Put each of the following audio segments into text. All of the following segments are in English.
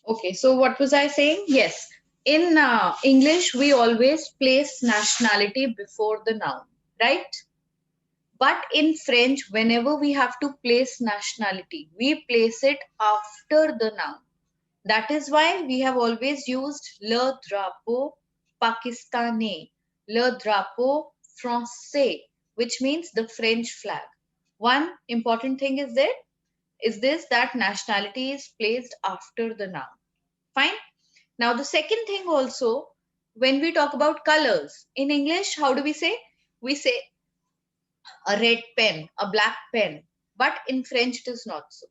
Okay, so what was I saying? Yes, in English, we always place nationality before the noun, right? But in French, whenever we have to place nationality, we place it after the noun. That is why we have always used le drapeau pakistanais, le drapeau français, which means the French flag. One important thing is this that nationality is placed after the noun. Fine. Now the second thing also, when we talk about colors in English, how do we say? We say a red pen, a black pen, but in French it is not so.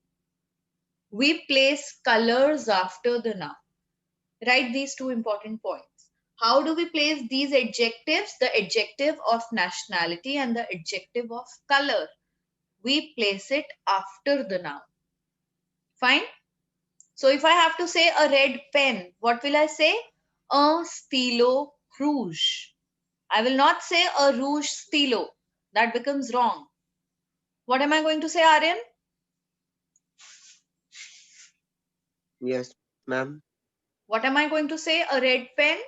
We place colors after the noun. Write these two important points. How do we place these adjectives? The adjective of nationality and the adjective of color. We place it after the noun. Fine. So if I have to say a red pen, what will I say? Un stylo rouge. I will not say a rouge stylo. That becomes wrong. What am I going to say, Aryan? Yes, ma'am. What am I going to say? A red pen?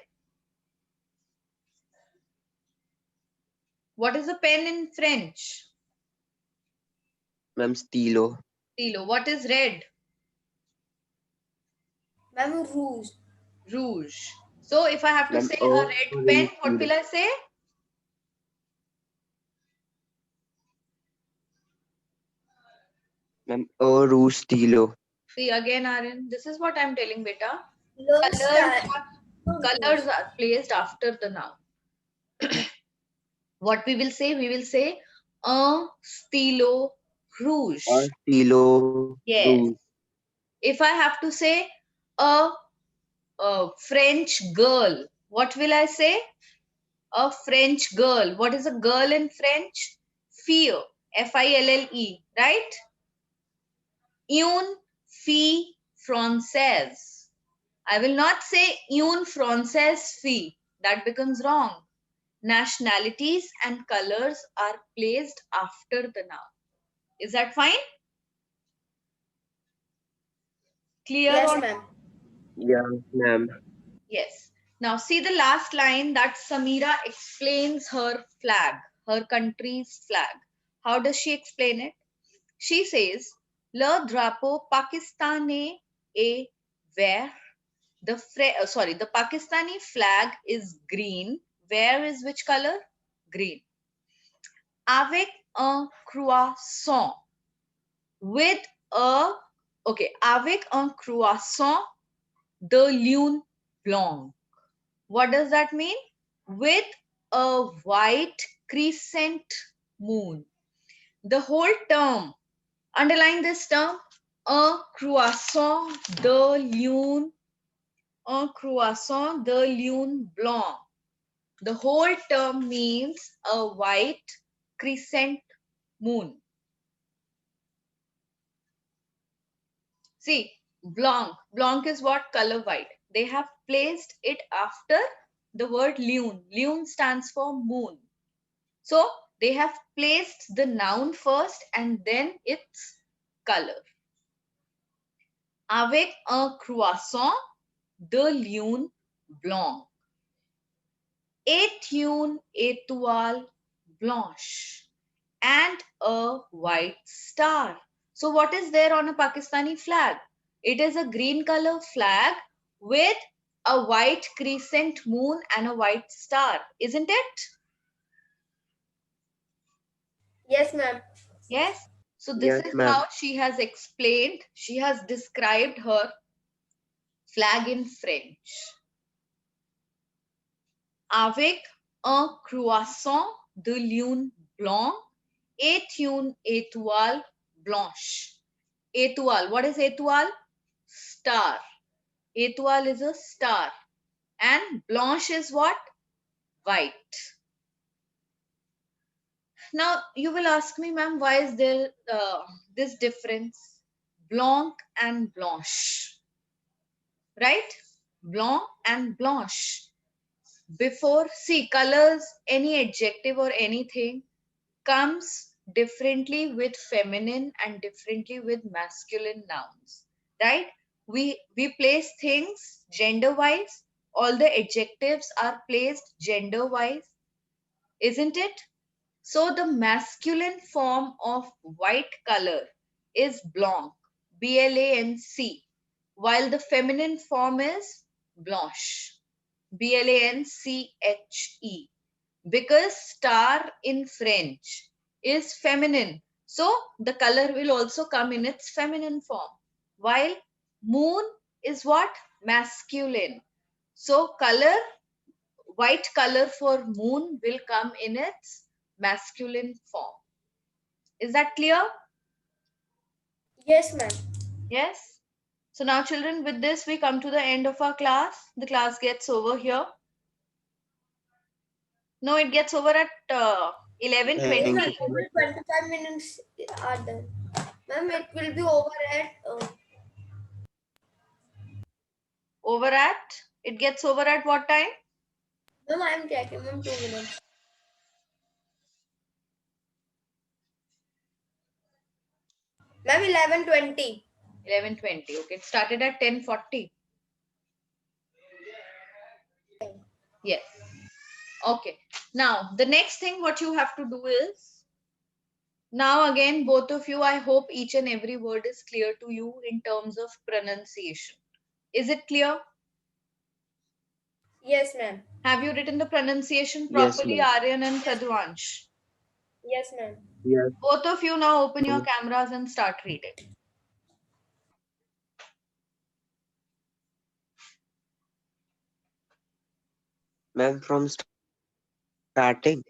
What is a pen in French? Ma'am, stilo. Stylo. What is red? Ma'am, rouge. Rouge. So if I have to Ma'am, say a red pen, orange what stilo. will I say? Ma'am, rouge stilo. See again, Aryan. This is what I'm telling, beta. Le Colors star. are, Rouge. colors are placed after the noun. What we will say? We will say un stylo rouge. Stilo rouge. Yes. If I have to say a, a French girl, what will I say? A French girl. What is a girl in French? Fille. Fille, right? Une fille française. I will not say une française fille. That becomes wrong. Nationalities and colors are placed after the noun. Is that fine? Clear Yes, or ma'am. Yeah, ma'am. yes? Now see the last line that Samira explains her flag, her country's flag. How does she explain it? She says, Le drapeau pakistanais est vert. The Pakistani flag is green. Where is which color? Green. Avec un croissant. With a, okay, avec un croissant de lune blanc. What does that mean? With a white crescent moon. The whole term, underline this term, un croissant de lune, un croissant de lune blanc. The whole term means a white crescent moon. See, blanc. Blanc is what? Color white. They have placed it after the word lune. Lune stands for moon. So they have placed the noun first and then its color. Avec un croissant de lune blanc. Et une étoile blanche. And a white star. So what is there on a Pakistani flag? It is a green color flag with a white crescent moon and a white star, isn't it? Yes, ma'am. Yes. So this Yes, is ma'am. how she has explained, she has described her flag in French. Avec un croissant de lune blanc et une étoile blanche. Étoile. What is étoile? Star. Étoile is a star. And blanche is what? White. Now you will ask me, ma'am, why is there this difference? Blanc and blanche. Right? Blanc and blanche. Before, see, colors, any adjective or anything comes differently with feminine and differently with masculine nouns, right? We place things gender wise. All the adjectives are placed gender wise, isn't it? So the masculine form of white color is blanc, B-L-A-N-C, while the feminine form is blanche, B-L-A-N-C-H-E, because star in French is feminine. So the color will also come in its feminine form, while moon is what? Masculine. So color, white color for moon will come in its masculine form. Is that clear? Yes, ma'am. Yes. So now children, with this we come to the end of our class. The class gets over here. No, it gets over at Yes, 11:20. ma'am. Only 25 minutes are done. Ma'am, it will be over at. Over at, it gets over at what time? Ma'am, I am checking. Ma'am, 2 minutes. Ma'am, 11:20. 11:20. Okay, it started at 10:40. Yes. Okay. Now, the next thing what you have to do is, now again, both of you, I hope each and every word is clear to you in terms of pronunciation. Is it clear? Yes, ma'am. Have you written the pronunciation Yes, properly, ma'am. Aryan and Pradwansh? Yes, ma'am. Yes. Both of you now open your cameras and start reading. Ma'am, from starting.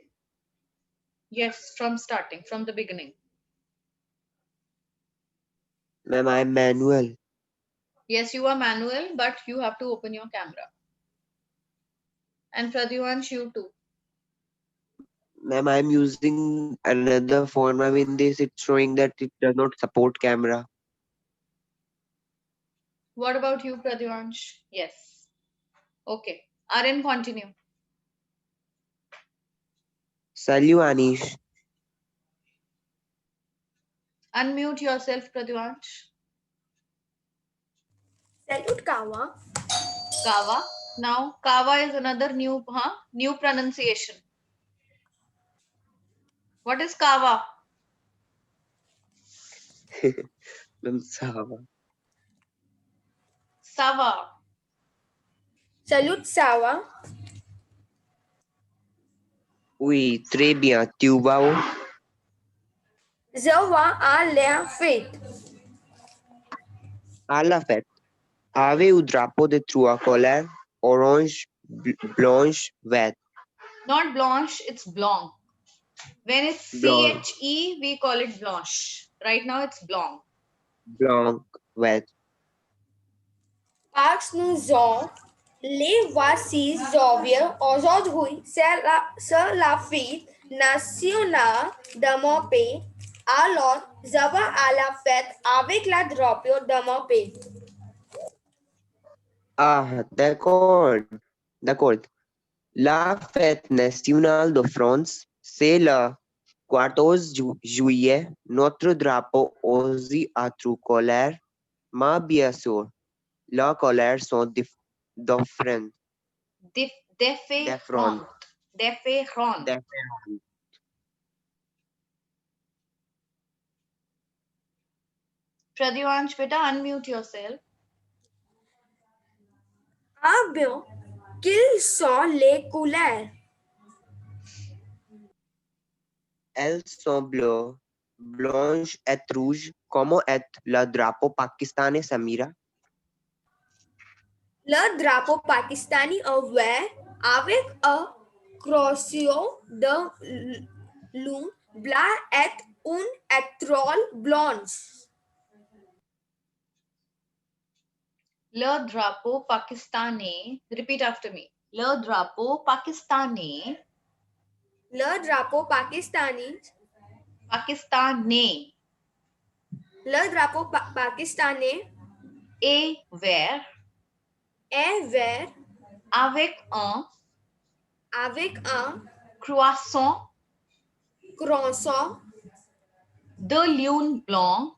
Yes, from starting, from the beginning. Ma'am, I'm Manuel. Yes, you are manual, but you have to open your camera. And Pradwansh, you too. Ma'am, I'm using another phone. Ma'am, in this, it's showing that it does not support camera. What about you, Pradwansh? Yes. Okay. Aryan, continue. Salut, Anish. Unmute yourself, Pradwansh. Salute, Kawa. Kava. Now, Kava is another new pronunciation. What is Kava? Ma'am, Sava. Sava. Salute, Sawa. Oui, très bien. Tu vas où? Je vais à la fête. À la fête. Avez-vous drapeau de trois couleurs? Orange, blanche, vert. Not blanche, it's blanc. When it's Blanc, CHE, we call it blanche. Right now, it's blanc. blanc, vert. Parcs nous ont les voici Xavier aujourd'hui c'est la fête nationale de mon pays. Alors, je vais à la fête avec la drapeau de mon pays. Ah, d'accord. D'accord. La fête nationale de France, c'est le 14 juillet. Notre drapeau aussi a trois couleurs, mais bien sûr, les couleurs sont différentes. Différent. Pradwansh, beta, unmute yourself. Ah bien, quelles sont les couleurs? Elles sont bleues, blanches et rouges. Comment est le drapeau pakistanais, Samira? Le drapeau pakistani est vert avec un crochet de lune blanc et une étoile blanche. Le drapeau pakistanais. Repeat after me. Le drapeau pakistanais. Le drapeau pakistani. Pakistanais. Le drapeau pakistanais est vert. est vert avec un croissant de lune blanc.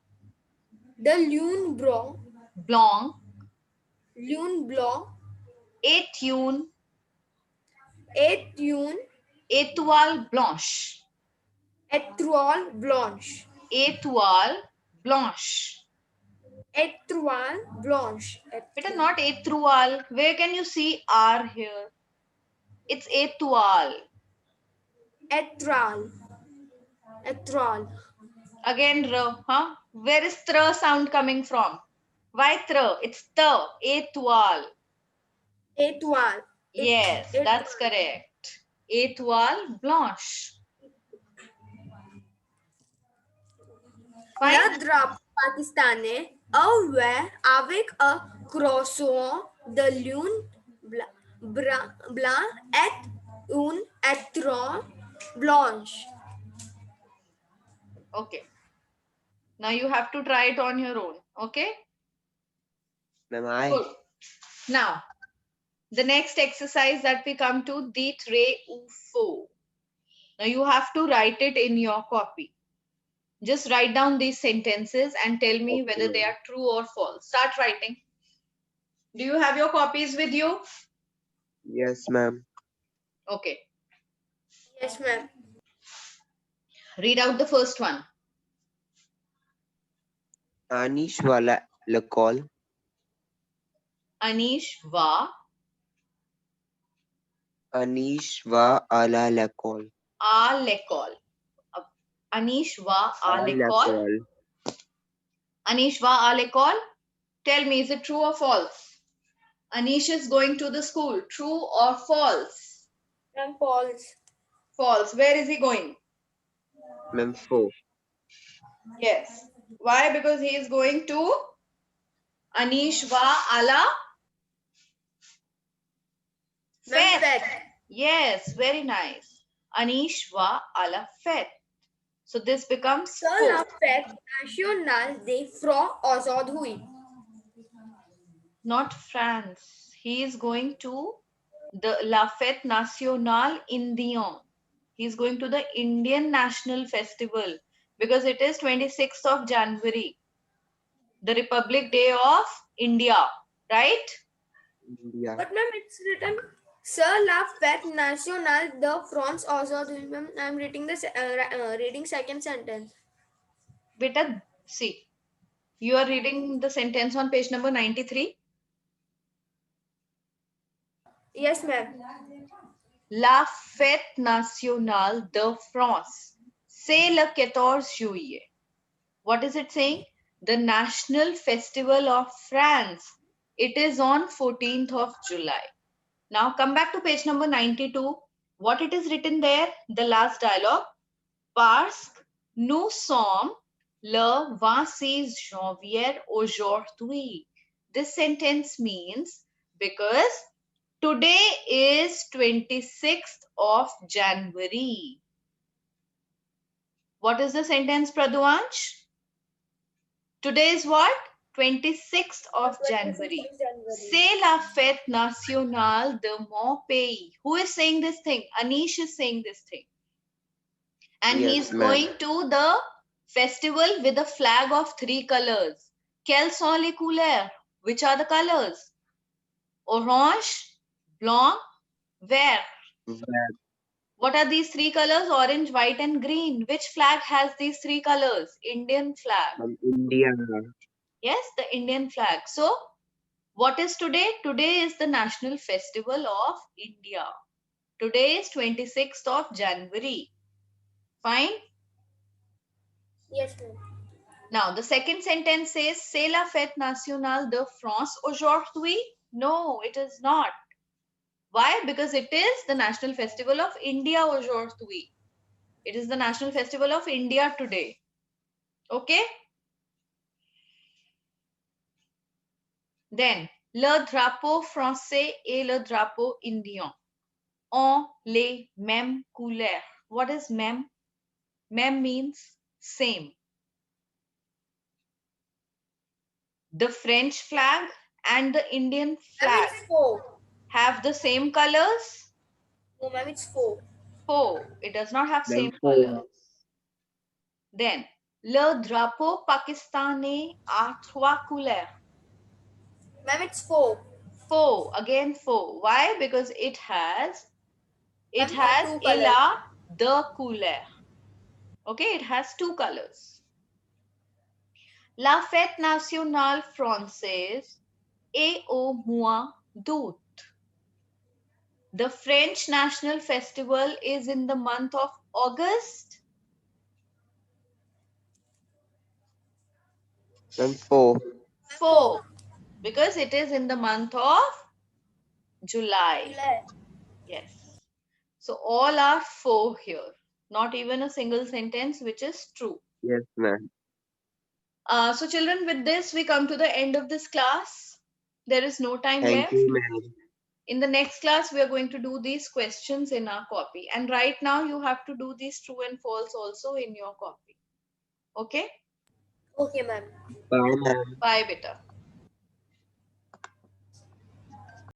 de lune blanc Lune blanc. Étienne, Étienne. étoile blanche. Étoile blanche. Étoile blanche. Étoile blanche. Beta, not étoile. Where can you see R here? It's étoile. Étoile. Étoile. Again, R, huh? Where is tr sound coming from? Why tr? It's t, étoile. Étoile. Yes, that's correct. Étoile blanche. Fine. Le drapeau pakistanais avait avec un croissant de lune blanc et une étoile blanche. Okay. Now you have to try it on your own. Okay. Ma'am, I. Good. Now, the next exercise that we come to, the tre ou faux. Now you have to write it in your copy. Just write down these sentences and tell me Okay, whether they ma'am. are true or false. Start writing. Do you have your copies with you? Yes, ma'am. Okay. Yes, ma'am. Read out the first one. Anish wala l'école. Anish va Anish va à l'école. à l'école. Anish va à À l'école. l'école. Anish va à l'école. Tell me, is it true or false? Anish is going to the school. True or false? Ma'am, false. False. Where is he going? Ma'am, faux. Yes. Why? Because he is going to Anish va à la Ma'am, fête. fête. Yes, very nice. Anish va à la fête. So this becomes Sur la faux. fête nationale des Francs Azad hui. Not France. He is going to the La Fête Nationale Indienne. He is going to the Indian National Festival because it is 26th of January, the Republic Day of India, right? India. But ma'am, it's written Sur la fête nationale de France Azad hui. Ma'am, I'm reading this reading second sentence. Beta, see, you are reading the sentence on page number 93. Yes, ma'am. La Fête Nationale de France. C'est le 14 juillet. What is it saying? The National Festival of France. It is on 14th of July. Now come back to page number 92. What it is written there? The last dialogue. Parce que nous sommes le 26 janvier aujourd'hui. This sentence means because today is 26th of January. What is the sentence, Pradwansh? Today is what? 26th of January. C'est la fête nationale de mon pays. Who is saying this thing? Anish is saying this thing. And Yes, he's ma'am. going to the festival with a flag of 3 colors. Quelles sont les couleurs? Which are the colors? Orange, blanc, vert. Vert. What are these 3 colors? Orange, white, and green. Which flag has these 3 colors? Indian flag. Ma'am, India. Yes, the Indian flag. So, what is today? Today is the National Festival of India. Today is 26th of January. Fine. Yes, ma'am. Now, the second sentence says, C'est la fête nationale de France aujourd'hui? No, it is not. Why? Because it is the National Festival of India aujourd'hui. It is the National Festival of India today. Okay? Then, le drapeau français et le drapeau indien ont les mêmes couleurs. What is même? Même means same. The French flag and the Indian Ma'am, flag it's four. have the same colors? No, ma'am, it's four. Four. It does not have Ma'am, same four. colors. Then, le drapeau pakistanais a trois couleurs. Ma'am, it's 4. Four. Again 4. Why? Because it has Ma'am, two colors. la de couleur. Okay, it has 2 colors. La fête nationale française est au mois d'août. The French national festival is in the month of August. And 4. 4. Because it is in the month of July. Yes. So all are 4 here. Not even a single sentence which is true. Yes, ma'am. So children, with this, we come to the end of this class. There is no time Thank left. you, ma'am. In the next class, we are going to do these questions in our copy. And right now, you have to do these true and false also in your copy. Okay? Okay, ma'am. Bye, ma'am. Bye, beta.